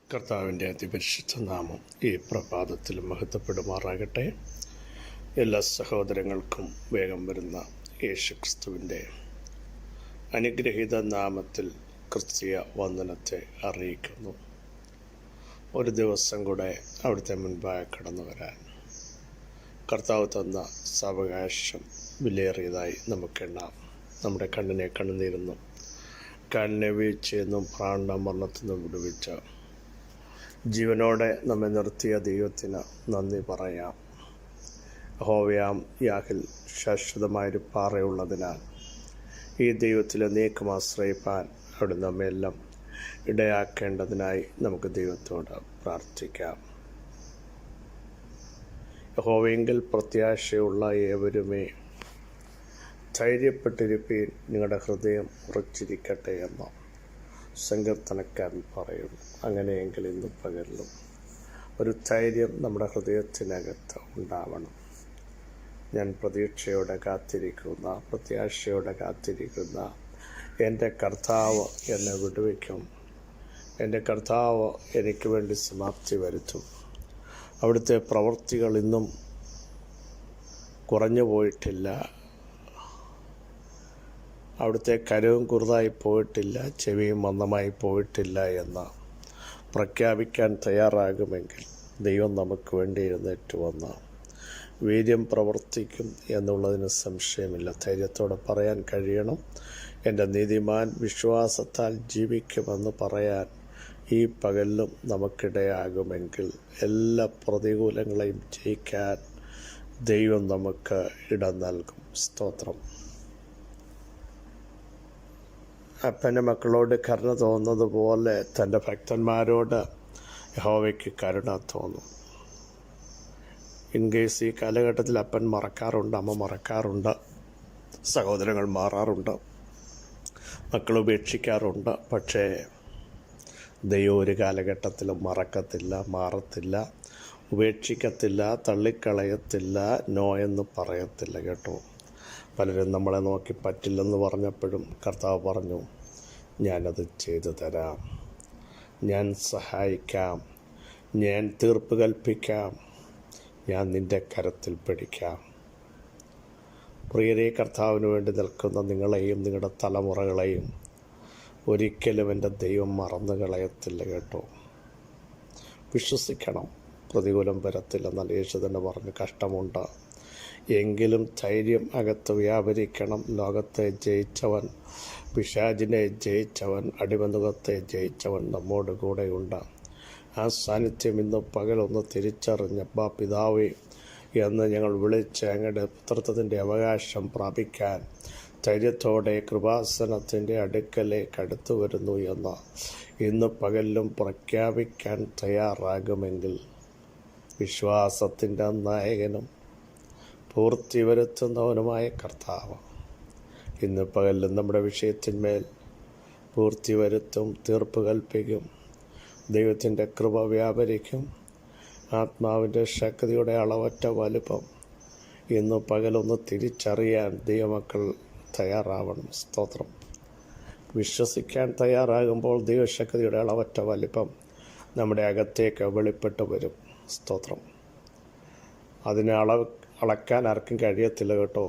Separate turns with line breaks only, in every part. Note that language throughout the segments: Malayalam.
കർത്താവിൻ്റെ അതിപരിശുദ്ധ നാമം ഈ പ്രഭാതത്തിൽ മഹത്വപ്പെടുമാറാകട്ടെ. എല്ലാ സഹോദരങ്ങൾക്കും വേഗം വരുന്ന യേശുക്രിസ്തുവിൻ്റെ അനുഗ്രഹീത നാമത്തിൽ ക്രിസ്തീയ വന്ദനത്തെ അറിയിക്കുന്നു. ഒരു ദിവസം കൂടെ അവിടുത്തെ മുൻപായി കടന്നു വരാൻ കർത്താവ് തന്ന സാവകാശം വിലയേറിയതായി നമുക്കെണ്ണാം. നമ്മുടെ കണ്ണിനെ കണ്ണുനീരെന്നും കാലിനെ വീഴ്ചയെന്നും പ്രാണ മരണത്തിൽ നിന്നും വിടുവിച്ച ജീവനോടെ നമ്മെ നിർത്തിയ ദൈവത്തിന് നന്ദി പറയാം. യഹോവയാം യാഹിൽ ശാശ്വതമായൊരു പാറയുള്ളതിനാൽ ഈ ദൈവത്തിലെ നീക്കം ആശ്രയിപ്പാൻ അവിടെ നമ്മെല്ലാം ഇടയാക്കേണ്ടതിനായി നമുക്ക് ദൈവത്തോട് പ്രാർത്ഥിക്കാം. യഹോവയെങ്കിൽ പ്രത്യാശയുള്ള ഏവരുമേ ധൈര്യപ്പെട്ടിരിപ്പീൻ, നിങ്ങളുടെ ഹൃദയം ഉറച്ചിരിക്കട്ടെ എന്ന് സങ്കീർത്തനക്കാരൻ പറയുന്നു. അങ്ങനെയെങ്കിൽ ഇന്ന് പകലിലും ഒരു ധൈര്യം നമ്മുടെ ഹൃദയത്തിനകത്ത് ഉണ്ടാവണം. ഞാൻ പ്രതീക്ഷയോടെ പ്രത്യാശയോടെ കാത്തിരിക്കുന്ന എൻ്റെ കർത്താവ് എന്നെ വിടുവിക്കും. എൻ്റെ കർത്താവ് എനിക്ക് വേണ്ടി സമാപ്തി വരുത്തും. അവിടുത്തെ പ്രവൃത്തികൾ ഇന്നും കുറഞ്ഞു പോയിട്ടില്ല. അവിടുത്തെ കരവും കുറുതായി പോയിട്ടില്ല, ചെവിയും മന്ദമായി പോയിട്ടില്ല എന്ന് പ്രഖ്യാപിക്കാൻ തയ്യാറാകുമെങ്കിൽ ദൈവം നമുക്ക് വേണ്ടി എഴുന്നേറ്റ് വന്ന് വീര്യം പ്രവർത്തിക്കും എന്നുള്ളതിന് സംശയമില്ല. ധൈര്യത്തോടെ പറയാൻ കഴിയണം, എൻ്റെ നീതിമാൻ വിശ്വാസത്താൽ ജീവിക്കുമെന്ന് പറയാൻ ഈ പകലിലും നമുക്കിടയാകുമെങ്കിൽ എല്ലാ പ്രതികൂലങ്ങളെയും ജയിക്കാൻ ദൈവം നമുക്ക് ഇടം നൽകും. സ്തോത്രം. അപ്പൻ്റെ മക്കളോട് കരുണ തോന്നുന്നത് പോലെ തൻ്റെ ഭക്തന്മാരോട് യഹോവയ്ക്ക് കരുണ തോന്നും. ഇൻകേസ് ഈ കാലഘട്ടത്തിൽ അപ്പൻ മറക്കാറുണ്ട്, അമ്മ മറക്കാറുണ്ട്, സഹോദരങ്ങൾ മാറാറുണ്ട്, മക്കൾ ഉപേക്ഷിക്കാറുണ്ട്. പക്ഷേ ദൈവം ഒരു കാലഘട്ടത്തിലും മറക്കത്തില്ല, മാറത്തില്ല, ഉപേക്ഷിക്കത്തില്ല, തള്ളിക്കളയത്തില്ല, നോ എന്ന് പറയത്തില്ല കേട്ടോ. പലരും നമ്മളെ നോക്കി പറ്റില്ലെന്ന് പറഞ്ഞപ്പോഴും കർത്താവ് പറഞ്ഞു, ഞാനത് ചെയ്തു തരാം, ഞാൻ സഹായിക്കാം, ഞാൻ തീർപ്പ് കൽപ്പിക്കാം, ഞാൻ നിൻ്റെ കരത്തിൽ പിടിക്കാം. പ്രിയരെ, കർത്താവിന് വേണ്ടി നിൽക്കുന്ന നിങ്ങളെയും നിങ്ങളുടെ തലമുറകളെയും ഒരിക്കലും എൻ്റെ ദൈവം മറന്നു കളയത്തില്ല കേട്ടോ. വിശ്വസിക്കണം, പ്രതികൂലം വരത്തില്ലെന്നാൽ യേശു തന്നെ പറഞ്ഞു, കഷ്ടമുണ്ട് എങ്കിലും ധൈര്യം അകത്ത് വ്യാപരിക്കണം. ലോകത്തെ ജയിച്ചവൻ, പിശാചിനെ ജയിച്ചവൻ, അടിമനുഖത്തെ ജയിച്ചവൻ നമ്മോട് കൂടെയുണ്ട്. ആ സാന്നിധ്യം ഇന്ന് പകലൊന്ന് തിരിച്ചറിഞ്ഞ പിതാവേ എന്ന് ഞങ്ങൾ വിളിച്ച് അങ്ങയുടെ പുത്രത്വത്തിൻ്റെ അവകാശം പ്രാപിക്കാൻ ധൈര്യത്തോടെ കൃപാസനത്തിൻ്റെ അടുക്കലേക്ക് അടുത്തു വരുന്നു എന്ന് ഇന്ന് പകലിലും പ്രഖ്യാപിക്കാൻ തയ്യാറാകുമെങ്കിൽ വിശ്വാസത്തിൻ്റെ നായകനും പൂർത്തി വരുത്തുന്നവനുമായ കർത്താവ് ഇന്ന് പകലിലും നമ്മുടെ വിഷയത്തിന്മേൽ പൂർത്തി വരുത്തും, തീർപ്പ് കൽപ്പിക്കും. ദൈവത്തിൻ്റെ കൃപ വ്യാപരിക്കും. ആത്മാവിൻ്റെ ശക്തിയുടെ അളവറ്റ വലുപ്പം ഇന്ന് പകലൊന്ന് തിരിച്ചറിയാൻ ദൈവമക്കൾ തയ്യാറാവണം. സ്തോത്രം. വിശ്വസിക്കാൻ തയ്യാറാകുമ്പോൾ ദൈവശക്തിയുടെ അളവറ്റ വലിപ്പം നമ്മുടെ അകത്തേക്ക് വെളിപ്പെട്ട് വരും. സ്തോത്രം. അതിനെ അളക്കാൻ ആർക്കും കഴിയത്തില്ല കേട്ടോ.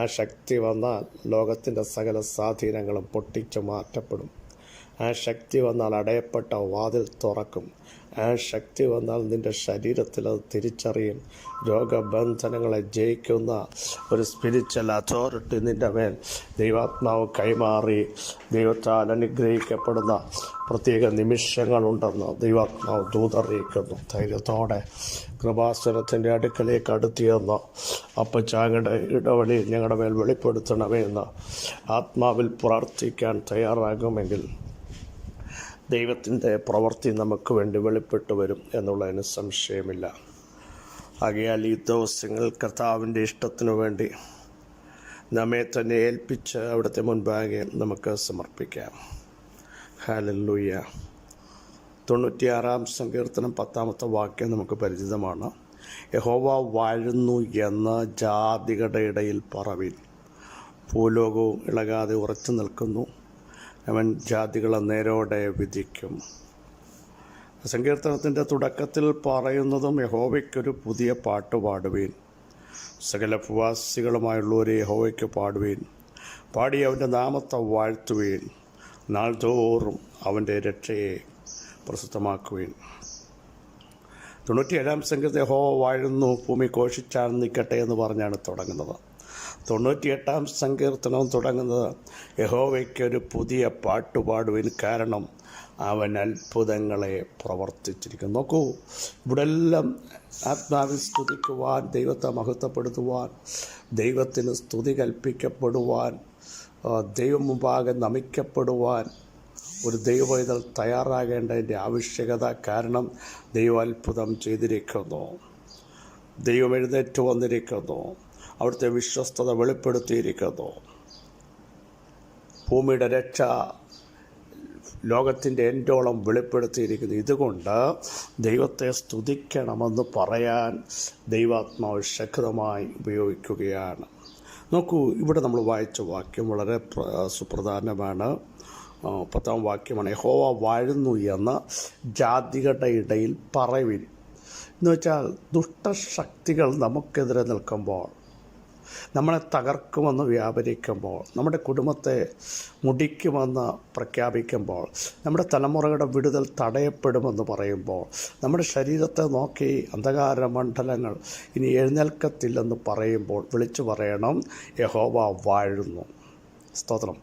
ആ ശക്തി വന്നാൽ ലോകത്തിൻ്റെ സകല സ്വാധീനങ്ങളും പൊട്ടിച്ചു മാറ്റപ്പെടും. ആ ശക്തി വന്നാൽ അടയപ്പെട്ട വാതിൽ തുറക്കും. ആ ശക്തി വന്നാൽ നിൻ്റെ ശരീരത്തിൽ അത് തിരിച്ചറിയും. രോഗബന്ധനങ്ങളെ ജയിക്കുന്ന ഒരു സ്പിരിച്വൽ അതോറിറ്റി നിൻ്റെ മേൽ ദൈവാത്മാവ് കൈമാറി ദൈവത്താൽ അനുഗ്രഹിക്കപ്പെടുന്ന പ്രത്യേക നിമിഷങ്ങളുണ്ടെന്ന് ദൈവാത്മാവ് ദൂതറിയിക്കുന്നു. ധൈര്യത്തോടെ കൃപാസനത്തിൻ്റെ അടുക്കലേക്ക് അടുത്തിയെന്ന് അപ്പച്ചാങ്ങളുടെ ഇടവഴിയിൽ ഞങ്ങളുടെ മേൽ വെളിപ്പെടുത്തണമേ എന്ന് ആത്മാവിൽ പ്രാർത്ഥിക്കാൻ തയ്യാറാകുമെങ്കിൽ ദൈവത്തിൻ്റെ പ്രവൃത്തി നമുക്ക് വേണ്ടി വെളിപ്പെട്ടു വരും എന്നുള്ളതിന് സംശയമില്ല. ആകയാൽ ഈ ദിവസങ്ങൾ കർത്താവിൻ്റെ ഇഷ്ടത്തിനു വേണ്ടി നമ്മെ തന്നെ ഏൽപ്പിച്ച് അവിടുത്തെ മുൻപാകെ നമുക്ക് സമർപ്പിക്കാം. ഹല്ലേലൂയ. 96-ാം സങ്കീർത്തനം 10-ാമത്തെ വാക്യം നമുക്ക് പരിചിതമാണ്. യഹോവ വാഴുന്നു എന്ന് ജാതികളുടെ ഇടയിൽ പറവിൻ, ഭൂലോകവും ഇളകാതെ ഉറച്ചു നിൽക്കുന്നു, അവൻ ജാതികളെ നേരോടെ വിധിക്കും. സങ്കീർത്തനത്തിൻ്റെ തുടക്കത്തിൽ പറയുന്നതും യഹോവയ്ക്കൊരു പുതിയ പാട്ട് പാടുവീൻ, സകല ഭൂവാസികളുമായുള്ളവരെ യഹോവയ്ക്ക് പാടുവീൻ, പാടി അവൻ്റെ നാമത്തെ വാഴ്ത്തുവീൻ, നാൾതോറും അവൻ്റെ രക്ഷയെ പ്രസിദ്ധമാക്കുവീൻ. 97-ാം സങ്കീർത്തനം യഹോവ വാഴുന്നു, ഭൂമി ഘോഷിച്ചാർന്നിക്കട്ടെ എന്ന് പറഞ്ഞാണ് തുടങ്ങുന്നത്. 98-ാം സങ്കീർത്തനവും തുടങ്ങുന്നത് യഹോവയ്ക്കൊരു പുതിയ പാട്ടുപാടുവിൻ, കാരണം അവൻ അത്ഭുതങ്ങളെ പ്രവർത്തിച്ചിരിക്കുന്നു. നോക്കൂ, ഇവിടെ എല്ലാം ആത്മാവിൽ സ്തുതിക്കുവാൻ, ദൈവത്തെ മഹത്വപ്പെടുത്തുവാൻ, ദൈവത്തിന് സ്തുതി കൽപ്പിക്കപ്പെടുവാൻ, ദൈവം മുമ്പാകെ നമിക്കപ്പെടുവാൻ ഒരു ദൈവപൈതൽ തയ്യാറാകേണ്ടതിൻ്റെ ആവശ്യകത. കാരണം ദൈവം അത്ഭുതം ചെയ്തിരിക്കുന്നു, ദൈവം എഴുന്നേറ്റ് വന്നിരിക്കുന്നു, അവിടുത്തെ വിശ്വസ്തത വെളിപ്പെടുത്തിയിരിക്കുന്നു, ഭൂമിയുടെ രക്ഷ ലോകത്തിൻ്റെ എൻഡോളം വെളിപ്പെടുത്തിയിരിക്കുന്നു. ഇതുകൊണ്ട് ദൈവത്തെ സ്തുതിക്കണമെന്ന് പറയാൻ ദൈവാത്മാവ് ശക്തമായി ഉപയോഗിക്കുകയാണ്. നോക്കൂ, ഇവിടെ നമ്മൾ വായിച്ച വാക്യം വളരെ സുപ്രധാനമാണ്. 10-ാം വാക്യമാണ്, യഹോവ വാഴുന്നു എന്ന് ജാതികളുടെ ഇടയിൽ പറവിൻ. എന്ന് വെച്ചാൽ ദുഷ്ടശക്തികൾ നമുക്കെതിരെ നിൽക്കുമ്പോൾ, നമ്മളെ തകർക്കുമെന്ന് വ്യാപരിക്കുമ്പോൾ, നമ്മുടെ കുടുംബത്തെ മുടിക്കുമെന്ന് പ്രഖ്യാപിക്കുമ്പോൾ, നമ്മുടെ തലമുറയുടെ വിടുതൽ തടയപ്പെടുമെന്ന് പറയുമ്പോൾ, നമ്മുടെ ശരീരത്തെ നോക്കി അന്ധകാര മണ്ഡലങ്ങൾ ഇനി എഴുന്നേൽക്കത്തില്ലെന്ന് പറയുമ്പോൾ വിളിച്ചു പറയണം, യഹോവ വാഴുന്നു. സ്തോത്രം.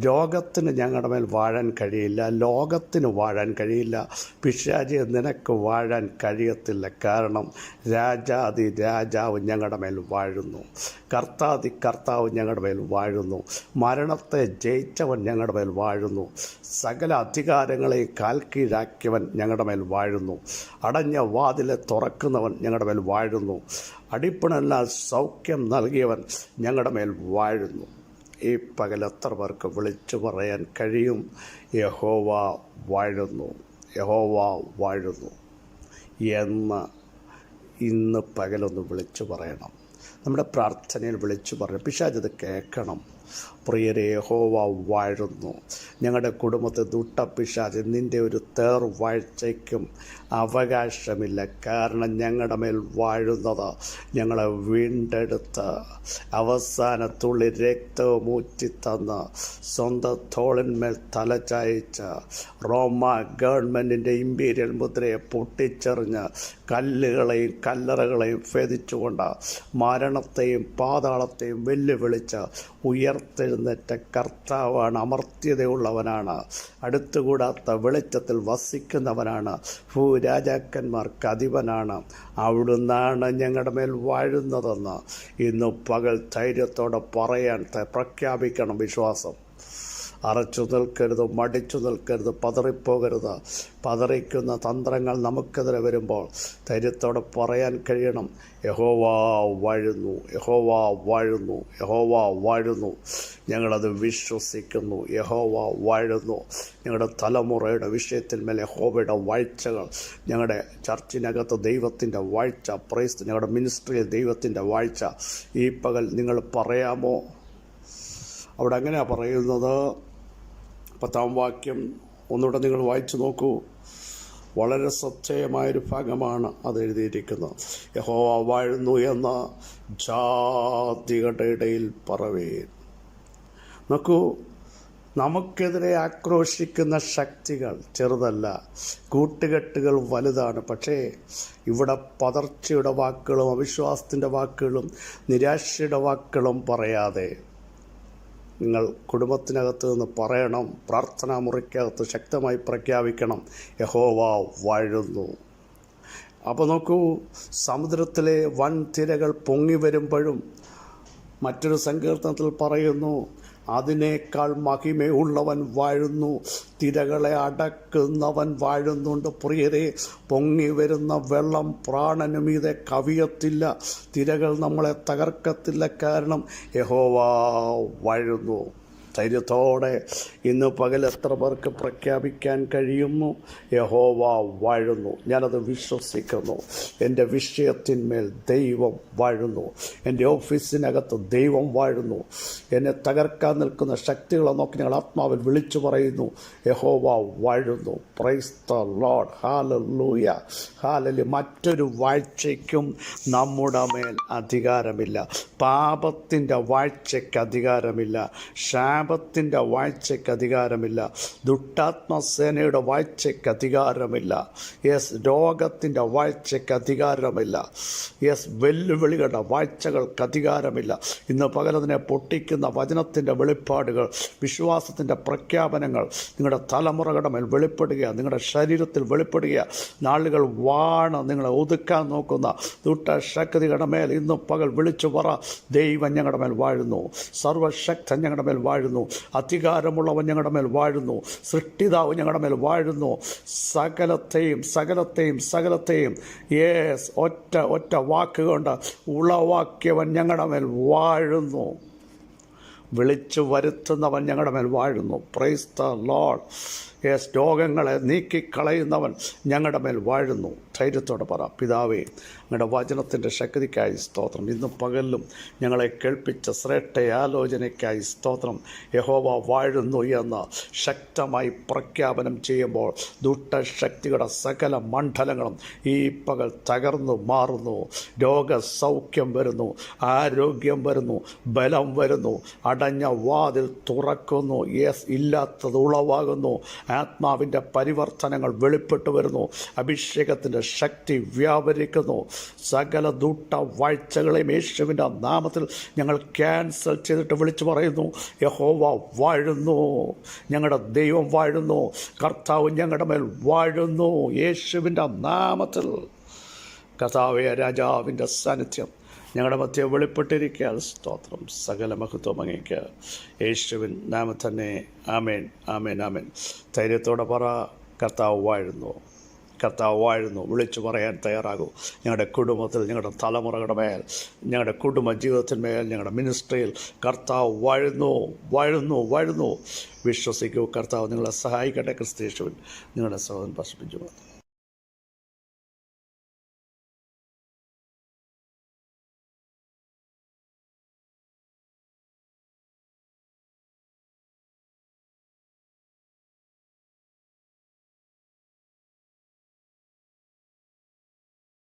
രോഗത്തിന് ഞങ്ങളുടെ മേൽ വാഴാൻ കഴിയില്ല, ലോകത്തിന് വാഴാൻ കഴിയില്ല, പിശാചി നിനക്ക് വാഴാൻ കഴിയത്തില്ല. കാരണം രാജാതി രാജാവ് ഞങ്ങളുടെ മേൽ വാഴുന്നു, കർത്താതി കർത്താവ് ഞങ്ങളുടെ മേൽ വാഴുന്നു, മരണത്തെ ജയിച്ചവൻ ഞങ്ങളുടെ മേൽ വാഴുന്നു, സകല അധികാരങ്ങളെയും കാൽ കീഴാക്കിയവൻ ഞങ്ങളുടെ മേൽ വാഴുന്നു, അടഞ്ഞ വാതിലെ തുറക്കുന്നവൻ ഞങ്ങളുടെ മേൽ വാഴുന്നു, അടിപ്പിണല്ലാൽ സൗഖ്യം നൽകിയവൻ ഞങ്ങളുടെ മേൽ വാഴുന്നു. ഈ പകൽ എത്ര പേർക്ക് വിളിച്ചു പറയാൻ കഴിയും, യഹോവ വാഴുന്നു, യഹോവ വാഴുന്നു എന്ന് ഇന്ന് പകലൊന്ന് വിളിച്ചു പറയണം. നമ്മുടെ പ്രാർത്ഥനയിൽ വിളിച്ചു പറയണം. പിശാചത് കേൾക്കണം. പ്രിയരെ, യഹോവ വാഴുന്നു. ഞങ്ങളുടെ കുടുംബത്തെ ദുഷ്ടപിശാച് നിൻ്റെ ഒരു വാഴ്ചയ്ക്കും അവകാശമില്ല. കാരണം ഞങ്ങളുടെ മേൽ വാഴുന്നത് ഞങ്ങളെ വീണ്ടെടുത്ത് അവസാനത്തുള്ളി രക്തവും ഊറ്റിത്തന്ന് സ്വന്തം തോളിന്മേൽ തലചായിച്ച് റോമ ഗവൺമെൻറ്റിൻ്റെ ഇമ്പീരിയൽ മുദ്രയെ പൊട്ടിച്ചെറിഞ്ഞ് കല്ലുകളെയും കല്ലറകളെയും ഭേദിച്ചുകൊണ്ട് മരണത്തെയും പാതാളത്തെയും വെല്ലുവിളിച്ച് ഉയർത്തെഴുന്നേറ്റ കർത്താവാണ്. അമർത്യതയുള്ളവനാണ്, അടുത്തുകൂടാത്ത വെളിച്ചത്തിൽ വസിക്കുന്നവനാണ്, ഭൂരാജാക്കന്മാർക്ക് അധിപനാണ്. അവിടുന്നാണ് ഞങ്ങളുടെ മേൽ വാഴുന്നതെന്ന് ഇന്ന് പകൽ ധൈര്യത്തോടെ പറയാൻ പ്രഖ്യാപിക്കണം. വിശ്വാസം അറച്ചു നിൽക്കരുത്, മടിച്ചു നിൽക്കരുത്, പതറിപ്പോകരുത്. പതറിക്കുന്ന തന്ത്രങ്ങൾ നമുക്കെതിരെ വരുമ്പോൾ ധൈര്യത്തോടെ പറയാൻ കഴിയണം, യഹോവ വാഴുന്നു, യഹോവ വാഴുന്നു, യഹോവ വാഴുന്നു. ഞങ്ങളത് വിശ്വസിക്കുന്നു. യഹോവ വാഴുന്നു. ഞങ്ങളുടെ തലമുറയുടെ വിഷയത്തിന്മേൽ യഹോവയുടെ വാഴ്ചകൾ, ഞങ്ങളുടെ ചർച്ചിനകത്ത് ദൈവത്തിൻ്റെ വാഴ്ച, പ്രൈസ്, ഞങ്ങളുടെ മിനിസ്ട്രിയിൽ ദൈവത്തിൻ്റെ വാഴ്ച ഈ പകൽ നിങ്ങൾ പറയാമോ? അവിടെ അങ്ങനെയാണ് പറയുന്നത്. 10-ാം വാക്യം ഒന്നുകൂടെ നിങ്ങൾ വായിച്ചു നോക്കൂ. വളരെ ശ്രദ്ധേയമായൊരു ഭാഗമാണ് അത് എഴുതിയിരിക്കുന്നത്. യഹോവ വാഴുന്നു എന്ന ജാതികളുടെ ഇടയിൽ പറവീൻ. നോക്കൂ, നമുക്കെതിരെ ആക്രോശിക്കുന്ന ശക്തികൾ ചെറുതല്ല, കൂട്ടുകെട്ടുകൾ വലുതാണ്. പക്ഷേ ഇവിടെ പതർച്ചയുടെ വാക്കുകളും അവിശ്വാസത്തിൻ്റെ വാക്കുകളും നിരാശയുടെ വാക്കുകളും പറയാതെ നിങ്ങൾ കുടുംബത്തിനകത്ത് നിന്ന് പറയണം, പ്രാർത്ഥനാ മുറിക്കകത്ത് ശക്തമായി പ്രഖ്യാപിക്കണം, യഹോവ വാഴുന്നു. അപ്പോൾ നോക്കൂ, സമുദ്രത്തിലെ വൻ തിരകൾ പൊങ്ങി വരുമ്പോഴും മറ്റൊരു സങ്കീർത്തനത്തിൽ പറയുന്നു, അതിനേക്കാൾ മഹിമയുള്ളവൻ വാഴുന്നു, തിരകളെ അടക്കുന്നവൻ വാഴുന്നുണ്ട്. പ്രിയരെ, പൊങ്ങി വരുന്ന വെള്ളം പ്രാണനുമീതെ കവിയത്തില്ല, തിരകൾ നമ്മളെ തകർക്കത്തില്ല. കാരണം യഹോവ വാഴുന്നു. ധൈര്യത്തോടെ ഇന്ന് പകൽ എത്ര പേർക്ക് പ്രഖ്യാപിക്കാൻ കഴിയുന്നു? യഹോവ വാഴുന്നു. ഞാനത് വിശ്വസിക്കുന്നു. എൻ്റെ വിഷയത്തിന്മേൽ ദൈവം വാഴുന്നു. എൻ്റെ ഓഫീസിനകത്ത് ദൈവം വാഴുന്നു. എന്നെ തകർക്കാൻ നിൽക്കുന്ന ശക്തികളെ നോക്കി ഞങ്ങൾ ആത്മാവിൽ വിളിച്ചു പറയുന്നു, യഹോവ വാഴുന്നു. Praise the Lord. Hallelujah, hallelujah. മറ്റൊരു വാഴ്ചയ്ക്കും നമ്മുടെ മേൽ അധികാരമില്ല. പാപത്തിൻ്റെ വാഴ്ചയ്ക്ക് അധികാരമില്ല. ശാപത്തിൻ്റെ വാഴ്ചയ്ക്ക് അധികാരമില്ല. ദുഷ്ടാത്മസേനയുടെ വാഴ്ചയ്ക്ക് അധികാരമില്ല. യെസ്, രോഗത്തിൻ്റെ വാഴ്ചയ്ക്ക് അധികാരമില്ല. യെസ്, വെല്ലുവിളികളുടെ വാഴ്ചകൾക്ക് അധികാരമില്ല. ഇന്ന് പകലതിനെ പൊട്ടിക്കുന്ന വചനത്തിൻ്റെ വെളിപ്പാടുകൾ, വിശ്വാസത്തിൻ്റെ പ്രഖ്യാപനങ്ങൾ നിങ്ങളുടെ തലമുറകളുടെ മേൽ വെളിപ്പെടുക, നിങ്ങളുടെ ശരീരത്തിൽ വെളിപ്പെടുക. നാളുകൾ വാണ് നിങ്ങളെ ഒതുക്കാൻ നോക്കുന്ന ദുഷ്ടശക്തികളുടെ മേൽ ഇന്ന് പകൽ വിളിച്ചു പറ, ദൈവം ഞങ്ങളുടെ മേൽ വാഴുന്നു. സർവശക്തൻ ഞങ്ങളുടെ മേൽ വാഴുന്നു. അധികാരമുള്ളവൻ ഞങ്ങളുടെ മേൽ വാഴുന്നു. സൃഷ്ടിതാവ് ഞങ്ങളുടെ മേൽ വാഴുന്നു. സകലത്തെയും സകലത്തെയും സകലത്തെയും യേസ് ഒറ്റ വാക്കുകൊണ്ട് ഉളവാക്കിയവൻ ഞങ്ങളുടെ മേൽ വാഴുന്നു. വിളിച്ചു വരുത്തുന്നവൻ ഞങ്ങളുടെ മേൽ വാഴുന്നു. Praise the Lord. യെസ്, രോഗങ്ങളെ നീക്കിക്കളയുന്നവൻ ഞങ്ങളുടെ മേൽ വാഴുന്നു. ധൈര്യത്തോടെ പറ, പിതാവേ, ഞങ്ങളുടെ വചനത്തിൻ്റെ ശക്തിക്കായി സ്തോത്രം. ഇന്നും പകലിലും ഞങ്ങളെ കേൾപ്പിച്ച ശ്രേഷ്ഠ ആലോചനയ്ക്കായി സ്തോത്രം. യഹോവ വാഴുന്നു എന്ന് ശക്തമായി പ്രഖ്യാപനം ചെയ്യുമ്പോൾ ദുഷ്ടശക്തിയുടെ സകല മണ്ഡലങ്ങളും ഈ പകൽ തകർന്നു മാറുന്നു. രോഗസൗഖ്യം വരുന്നു, ആരോഗ്യം വരുന്നു, ബലം വരുന്നു, അടഞ്ഞ വാതിൽ തുറക്കുന്നു. യെസ്, ഇല്ലാത്തത് ഉളവാകുന്നു. ആത്മാവിൻ്റെ പരിവർത്തനങ്ങൾ വെളിപ്പെട്ടു വരുന്നു. അഭിഷേകത്തിൻ്റെ ശക്തി വ്യാപരിക്കുന്നു. സകല ദുഷ്ട വാഴ്ചകളെയും യേശുവിൻ്റെ നാമത്തിൽ ഞങ്ങൾ ക്യാൻസൽ ചെയ്തിട്ട് വിളിച്ചു പറയുന്നു, യഹോവ വാഴുന്നു. ഞങ്ങളുടെ ദൈവം വാഴുന്നു. കർത്താവ് ഞങ്ങളുടെ മേൽ വാഴുന്നു. യേശുവിൻ്റെ നാമത്തിൽ കർത്താവേ, രാജാവിൻ്റെ സാന്നിധ്യം ഞങ്ങളുടെ മധ്യ വെളിപ്പെട്ടിരിക്കുക. സ്തോത്രം. സകല മഹത്വം അങ്ങേക്ക്. യേശുവിൻ നാമം തന്നെ. ആമേൻ, ആമേൻ, ആമേൻ. ധൈര്യത്തോടെ പറ, കർത്താവ് വാഴുന്നു. കർത്താവ് വാഴുന്നു. വിളിച്ചു പറയാൻ തയ്യാറാകൂ. ഞങ്ങളുടെ കുടുംബത്തിൽ, ഞങ്ങളുടെ തലമുറകളുടെ മേൽ, ഞങ്ങളുടെ കുടുംബ ജീവിതത്തിന്മേൽ, ഞങ്ങളുടെ മിനിസ്ട്രിയിൽ കർത്താവ് വാഴുന്നു, വാഴുന്നു, വാഴുന്നു. വിശ്വസിക്കൂ. കർത്താവ് നിങ്ങളെ സഹായിക്കട്ടെ. ക്രിസ്തു യേശുവിൽ നിങ്ങളുടെ സഹോദരൻ പ്രസവിച്ചു.